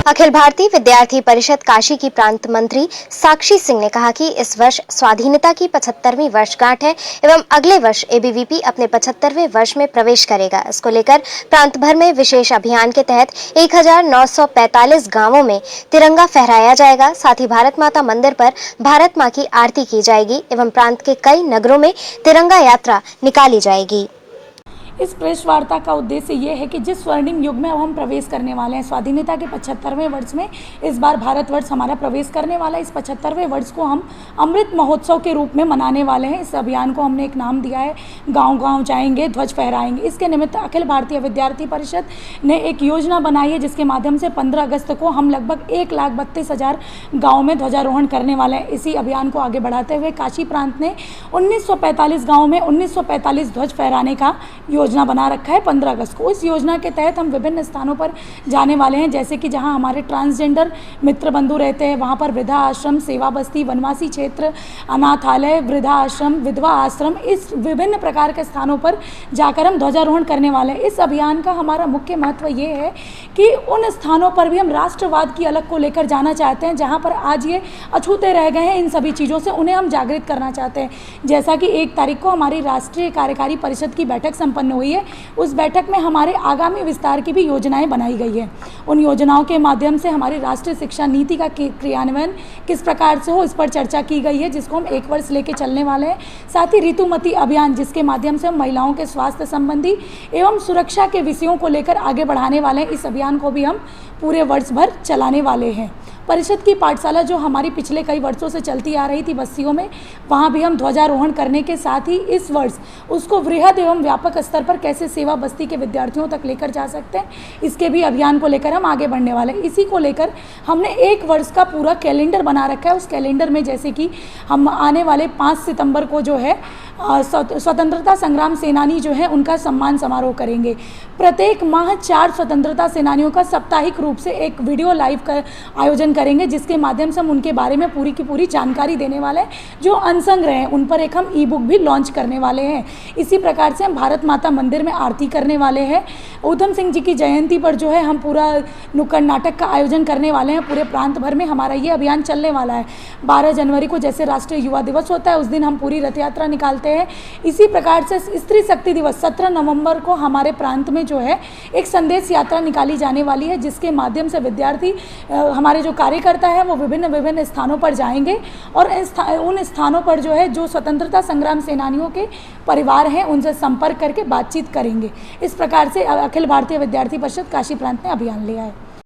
अखिल भारतीय विद्यार्थी परिषद काशी की प्रांत मंत्री साक्षी सिंह ने कहा कि इस वर्ष स्वाधीनता की 75वीं वर्षगांठ है एवं अगले वर्ष एबीवीपी अपने 75वें वर्ष में प्रवेश करेगा। इसको लेकर प्रांत भर में विशेष अभियान के तहत 1945 गांवों में तिरंगा फहराया जाएगा। साथ ही भारत माता मंदिर पर भारत मां की आरती की जाएगी एवं प्रांत के कई नगरों में तिरंगा यात्रा निकाली जाएगी। इस प्रेस वार्ता का उद्देश्य ये है कि जिस स्वर्णिम युग में अब हम प्रवेश करने वाले हैं, स्वाधीनता के 75वें वर्ष में इस बार भारतवर्ष हमारा प्रवेश करने वाला है। इस 75वें वर्ष को हम अमृत महोत्सव के रूप में मनाने वाले हैं। इस अभियान को हमने एक नाम दिया है, गांव गांव जाएंगे ध्वज फहराएंगे। इसके निमित्त अखिल भारतीय विद्यार्थी परिषद ने एक योजना बनाई है, जिसके माध्यम से 15 अगस्त को हम लगभग 1,32,000 गाँव में ध्वजारोहण करने वाले हैं। इसी अभियान को आगे बढ़ाते हुए काशी प्रांत ने 1945 गाँव में 1945 ध्वज फहराने का योजना बना रखा है 15 अगस्त को। इस योजना के तहत हम विभिन्न स्थानों पर जाने वाले हैं, जैसे कि जहां हमारे ट्रांसजेंडर मित्र बंधु रहते हैं वहां पर वृद्धा आश्रम, सेवा बस्ती, वनवासी क्षेत्र, अनाथालय, वृद्धा आश्रम, विधवा आश्रम, इस विभिन्न प्रकार के स्थानों पर जाकर हम ध्वजारोहण करने वाले हैं। इस अभियान का हमारा मुख्य महत्व ये है कि उन स्थानों पर भी हम राष्ट्रवाद की अलग को लेकर जाना चाहते हैं, जहाँ पर आज ये अछूते रह गए हैं इन सभी चीज़ों से, उन्हें हम जागृत करना चाहते हैं। जैसा कि 1 तारीख को हमारी राष्ट्रीय कार्यकारी परिषद की बैठक संपन्न हुई है, उस बैठक में हमारे आगामी विस्तार की भी योजनाएं बनाई गई है। उन योजनाओं के माध्यम से हमारी राष्ट्रीय शिक्षा नीति का क्रियान्वयन किस प्रकार से हो, इस पर चर्चा की गई है, जिसको हम 1 वर्ष लेके चलने वाले हैं। साथ ही ऋतुमती अभियान, जिसके माध्यम से हम महिलाओं के स्वास्थ्य संबंधी एवं सुरक्षा के विषयों को लेकर आगे बढ़ाने वाले हैं। इस अभियान को भी हम पूरे वर्ष भर चलाने वाले हैं। परिषद की पाठशाला जो हमारी पिछले कई वर्षों से चलती आ रही थी बस्तियों में, वहाँ भी हम ध्वजारोहण करने के साथ ही इस वर्ष उसको वृहद एवं व्यापक स्तर पर कैसे सेवा बस्ती के विद्यार्थियों तक लेकर जा सकते हैं, इसके भी अभियान को लेकर हम आगे बढ़ने वाले हैं। इसी को लेकर हमने 1 वर्ष का पूरा कैलेंडर बना रखा है। उस कैलेंडर में जैसे कि हम आने वाले 5 सितंबर को जो है स्वतंत्रता संग्राम सेनानी जो है उनका सम्मान समारोह करेंगे। प्रत्येक माह 4 स्वतंत्रता सेनानियों का साप्ताहिक रूप से एक वीडियो लाइव का आयोजन करेंगे, जिसके माध्यम से हम उनके बारे में पूरी की पूरी जानकारी देने वाले हैं। जो अनसंग रहे हैं उन पर एक हम ई-बुक भी लॉन्च करने वाले हैं। इसी प्रकार से हम भारत माता मंदिर में आरती करने वाले हैं। ऊधम सिंह जी की जयंती पर जो है हम पूरा नुक्कड़ नाटक का आयोजन करने वाले हैं। पूरे प्रांत भर में हमारा ये अभियान चलने वाला है। 12 जनवरी को जैसे राष्ट्रीय युवा दिवस होता है, उस दिन हम पूरी रथ यात्रा निकालते हैं। इसी प्रकार से स्त्री शक्ति दिवस 17 नवंबर को हमारे प्रांत में जो है एक संदेश यात्रा निकाली जाने वाली है, जिसके माध्यम से विद्यार्थी हमारे जो कार्यकर्ता है वो विभिन्न स्थानों पर जाएंगे और उन स्थानों पर जो है जो स्वतंत्रता संग्राम सेनानियों के परिवार हैं उनसे संपर्क करके बातचीत करेंगे। इस प्रकार से अखिल भारतीय विद्यार्थी परिषद काशी प्रांत ने अभियान लिया है।